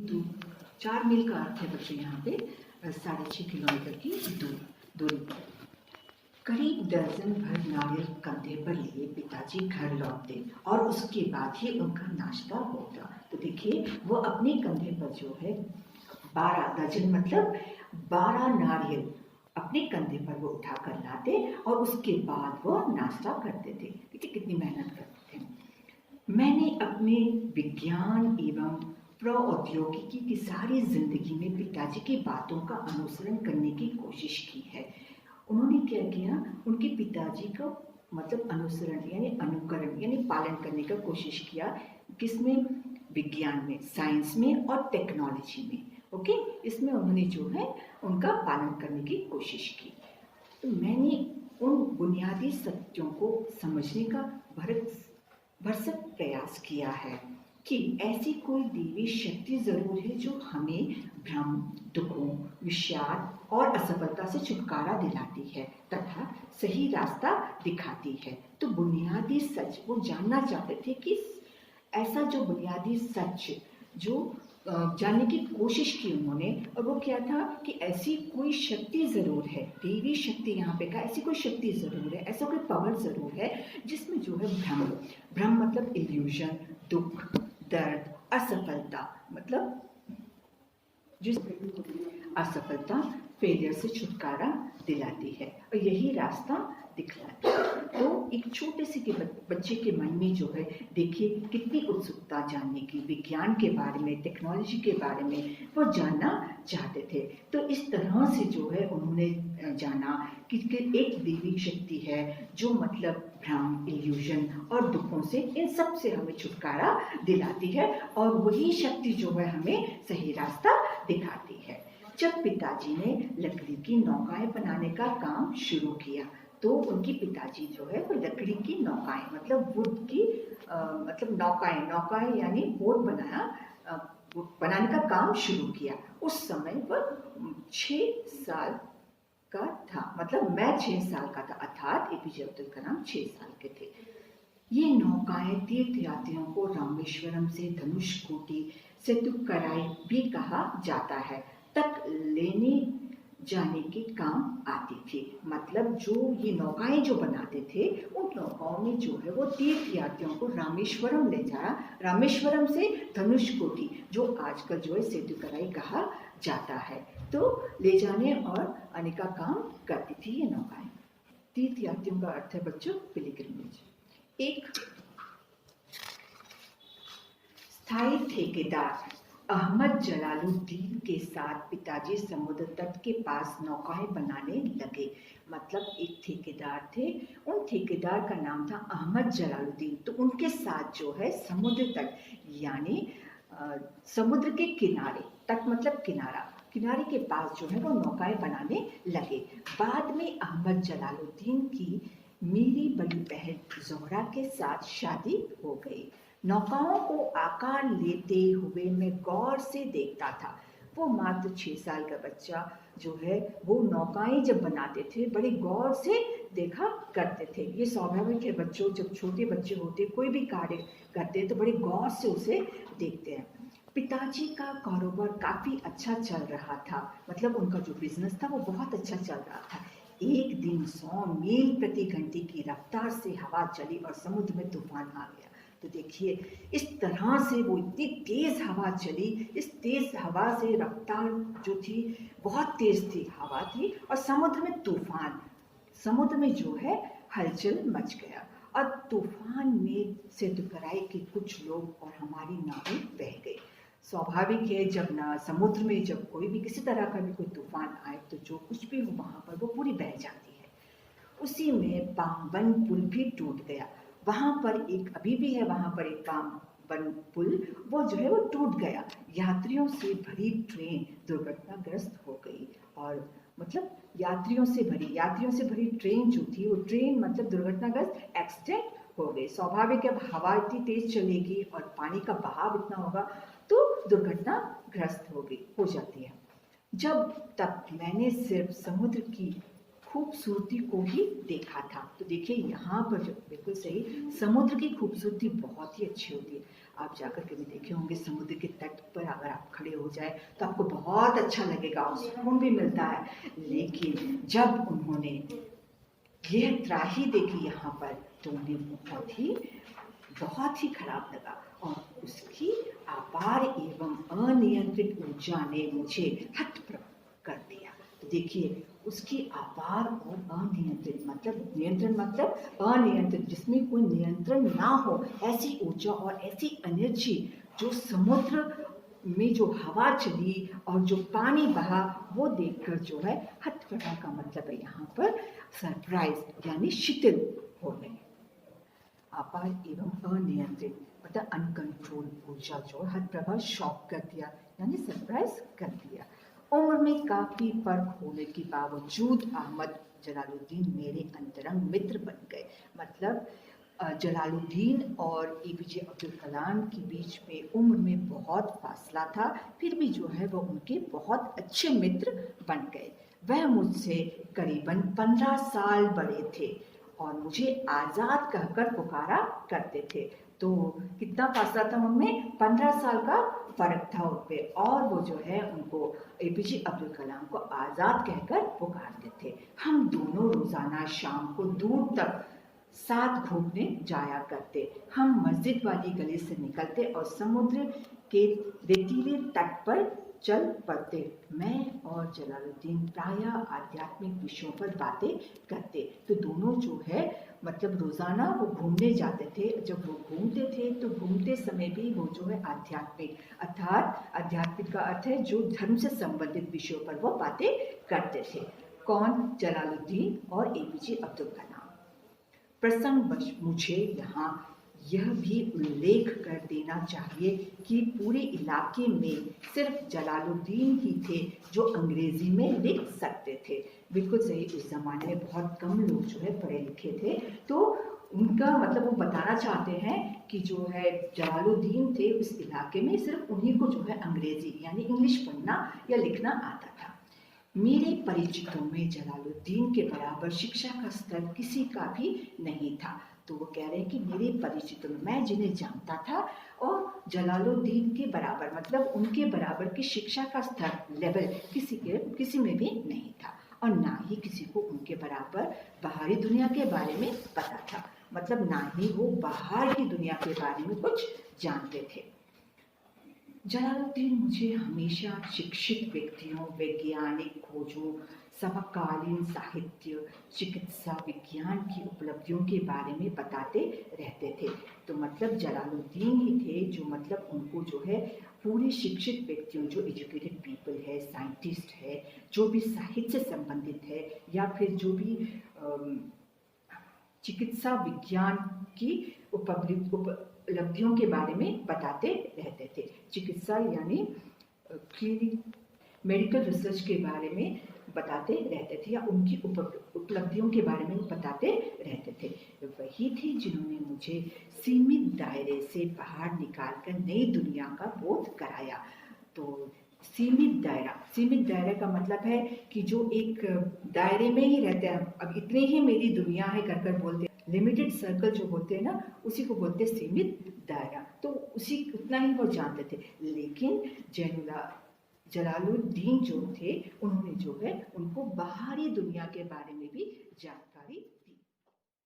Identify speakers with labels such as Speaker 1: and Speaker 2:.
Speaker 1: दूर 4 मील का अर्थ है बच्चे यहाँ पे 6.5 किलोमीटर की दूरी पर। करीब दर्जन भर नारियल कंधे पर लिए पिताजी घर लौटते और उसके बाद ही उनका नाश्ता होता। तो देखिए वो अपने कंधे पर जो है 12 दर्जन मतलब 12 नारियल अपने कंधे पर वो उठा कर लाते और उसके बाद वो नाश्ता करते थे। देखिए कितनी मेहनत करते थे। मैंने अपने विज्ञान एवं प्रौद्योगिकी की सारी जिंदगी में पिताजी की बातों का अनुसरण करने की कोशिश की है। उन्होंने क्या किया, उनके पिताजी को मतलब अनुसरण यानी अनुकरण यानी पालन करने का कोशिश किया। किसमें? विज्ञान में, साइंस में और टेक्नोलॉजी में। ओके, इसमें उन्होंने जो है उनका पालन करने की कोशिश की। तो मैंने उन बुनियादी सत्यों को समझने का भरसक प्रयास किया है कि ऐसी कोई देवी शक्ति जरूर है जो हमें भ्रम, दुखों, विषाद और असफलता से छुटकारा दिलाती है तथा सही रास्ता दिखाती है। तो बुनियादी सच वो जानना चाहते थे कि ऐसा जो बुनियादी सच जो जानने की कोशिश की उन्होंने, और वो क्या था कि ऐसी कोई शक्ति जरूर है, देवी शक्ति यहाँ पे कहा, ऐसी कोई शक्ति जरूर है, ऐसा कोई पावर जरूर है जिसमें जो है भ्रम मतलब इल्यूजन, दुख, दर्द, असफलता मतलब जिस असफलता फेलियर से छुटकारा दिलाती है और यही रास्ता दिखलाती है। तो एक छोटे से बच्चे के मन में जो है देखिए कितनी उत्सुकता जानने की, विज्ञान के बारे में, टेक्नोलॉजी के बारे में वो जानना चाहते थे। तो इस तरह से जो है उन्होंने जाना कि एक देवी शक्ति है जो मतलब भ्रम, इल्यूजन और दुखों से, इन सब से हमें छुटकारा दिलाती है और वही शक्ति जो है हमें सही रास्ता दिखाती है। जब पिताजी ने लकड़ी की नौकाएं बनाने का काम शुरू किया तो उनके पिताजी जो है वो लकड़ी की नौकाएं मतलब वुड की मतलब नौकाएं यानी बोट बनाने का काम शुरू किया। उस समय वह 6 साल का था, मतलब मैं 6 साल का था, अर्थात एपीजे अब्दुल कलाम 6 साल के थे। ये नौकाएं तीर्थयात्रियों को रामेश्वरम से धनुषकोटी सेतुकराई भी कहा जाता है तक लेने जाने के काम आती थी। मतलब जो ये नौकाएं जो बनाते थे उन नौकाओं में जो है वो तीर्थयात्रियों को रामेश्वरम ले जाया, रामेश्वरम से धनुषकोटी जो आजकल जो है सेतुकराई कहा जाता है, तो ले जाने और आने का काम करती थी ये नौकाएं। तीर्थयात्रियों का अर्थ है बच्चों पिलग्रिमेज। एक स्थायी ठेकेदार अहमद जलालुद्दीन के साथ पिताजी समुद्र तट के पास नौकाएं बनाने लगे। मतलब एक ठेकेदार थे, उन ठेकेदार का नाम था अहमद जलालुद्दीन। तो उनके साथ जो है समुद्र तट यानी समुद्र के किनारे, तट मतलब किनारे के पास जो है वो नौकाएं बनाने लगे। बाद में अहमद जलालुद्दीन की मेरी बड़ी बहन जोहरा के साथ शादी हो गई। नौकाओं को आकार लेते हुए मैं गौर से देखता था। वो मात्र 6 साल का बच्चा जो है वो नौकाएं जब बनाते थे बड़े गौर से देखा करते थे। ये स्वाभाविक है, बच्चों जब छोटे बच्चे होते कोई भी कार्य करते हैं तो बड़े गौर से उसे देखते हैं। पिताजी का कारोबार काफी अच्छा चल रहा था, मतलब उनका जो बिजनेस था वो बहुत अच्छा चल रहा था। एक दिन 100 मील प्रति घंटे की रफ्तार से हवा चली और समुद्र में तूफान आ गया। तो देखिए इस तरह से वो इतनी तेज हवा चली, इस तेज हवा से रफ्तार जो थी बहुत तेज थी हवा थी और समुद्र में तूफान, समुद्र में जो है हलचल मच गया और तूफान में सेतुकराई के कुछ लोग और हमारी नावें बह गई। स्वाभाविक है जब ना समुद्र में जब कोई भी किसी तरह का भी कोई तूफान आए तो जो कुछ भी हो वहाँ पर वो पूरी बह जाती है। उसी में पामबन पुल भी टूट गया। वहाँ पर एक अभी भी है, वहाँ पर एक पामबन पुल वो जो है वो टूट गया। यात्रियों से भरी ट्रेन दुर्घटनाग्रस्त हो गई और मतलब यात्रियों से भरी ट्रेन जो थी वो ट्रेन मतलब दुर्घटनाग्रस्त एक्सीडेंट हो गई। स्वाभाविक है हवा इतनी तेज चलेगी और पानी का बहाव इतना होगा तो दुर्घटनाग्रस्त हो जाती है। जब तक मैंने सिर्फ समुद्र की खूबसूरती को भी देखा था। तो देखिए यहाँ पर जो बिल्कुल सही, समुद्र की खूबसूरती बहुत ही अच्छी होती है। आप जाकर कभी देखे होंगे समुद्र के तट पर अगर आप खड़े हो जाए तो आपको बहुत अच्छा लगेगा और सुकून भी मिलता है। लेकिन जब उन्होंने यह त्राही देखी यहाँ पर तो उन्हें बहुत ही खराब लगा और उसकी अपार एवं अनियंत्रित ऊर्जा ने मुझे हतप्रभ कर दिया। तो देखिए उसकी अपार और अनियंत्रित मतलब नियंत्रण मतलब अनियंत्रित, जिसमें कोई नियंत्रण ना हो, ऐसी ऊर्जा और ऐसी एनर्जी जो समुद्र में जो हवा चली और जो पानी बहा वो देखकर जो है हतप्रभा का मतलब है यहाँ पर सरप्राइज यानी शिथिल हो गई। अपार एवं अनियंत्रित मतलब अनकंट्रोल ऊर्जा जो हतप्रभा शॉक कर दिया यानी सरप्राइज कर दिया। उम्र में काफी फर्क होने के बावजूद अहमद जलालुद्दीन मेरे अंतरंग मित्र बन गए। मतलब जलालुद्दीन और एपीजे अब्दुल कलाम के बीच में उम्र में बहुत फासला था, फिर भी जो है वो उनके बहुत अच्छे मित्र बन गए। वह मुझसे करीबन 15 साल बड़े थे और मुझे आज़ाद कहकर पुकारा करते थे। तो कितना फासला था उनमें, 15 साल का फर्क था उन पे, और वो जो है उनको एपीजे अब्दुल कलाम को आज़ाद कहकर पुकारते थे। हम दोनों रोज़ाना शाम को दूर तक साथ घूमने जाया करते। हम मस्जिद वाली गली से निकलते और समुद्र के रेतीले तट पर चल पड़ते। मैं और जलालुद्दीन प्रायः आध्यात्मिक विषयों पर बातें करते। तो दोनों जो है मतलब रोज़ाना वो घूमने जाते थे। जब वो घूमते थे तो घूमते समय भी वो जो है आध्यात्मिक अर्थात आध्यात्मिक का अर्थ है जो धर्म से संबंधित विषयों पर वो बातें करते थे। कौन? जलालुद्दीन और एपीजे अब्दुल कलाम। प्रसंगवश मुझे यहाँ यह भी उल्लेख कर देना चाहिए कि पूरे इलाके में सिर्फ जलालुद्दीन ही थे जो अंग्रेजी में लिख सकते थे। बिल्कुल सही, उस जमाने में बहुत कम लोग जो है पढ़े लिखे थे। तो उनका मतलब वो बताना चाहते हैं कि जो है जलालुद्दीन थे उस इलाके में, सिर्फ उन्हीं को जो है अंग्रेजी यानी इंग्लिश पढ़ना या लिखना आता था। मेरे परिचितों में जलालुद्दीन के बराबर शिक्षा का स्तर किसी का भी नहीं था। तो वो कह रहे हैं कि मेरे परिचितों में, मैं जिन्हें जानता था और जलालुद्दीन के बराबर मतलब उनके बराबर की शिक्षा का स्तर लेवल किसी में भी नहीं था और ना ही किसी को उनके बराबर बाहरी दुनिया के बारे में पता था। मतलब ना ही वो बाहर की दुनिया के बारे में कुछ जानते थे। जलालुद्दीन मुझे हमेशा शिक्षित व्यक्तियों, वैज्ञानिक खोजों, समकालीन साहित्य, चिकित्सा विज्ञान की उपलब्धियों के बारे में बताते रहते थे। तो मतलब जलालुद्दीन ही थे जो मतलब उनको जो है पूरे शिक्षित व्यक्तियों, जो एजुकेटेड पीपल है, साइंटिस्ट है, जो भी साहित्य से संबंधित है या फिर जो भी चिकित्सा विज्ञान की उपलब्धियों के बारे में बताते रहते थे। चिकित्सा यानी क्लिनिक मेडिकल रिसर्च के बारे में बताते रहते थे या उनकी उपलब्धियों के बारे में बताते रहते थे। वही थे जिन्होंने मुझे सीमित दायरे से बाहर निकालकर नई दुनिया का बोध कराया। तो सीमित दायरा का मतलब है कि जो एक दायरे में ही रहते हैं, अब इतनी ही मेरी दुनिया है कर बोलते हैं। लिमिटेड सर्कल जो होते हैं ना, उसी को बोलते हैं सीमित दायरा। तो उसी उतना ही वो जानते थे। लेकिन जलालुद्दीन जो थे उन्होंने जो है उनको बाहरी दुनिया के बारे में भी जाना।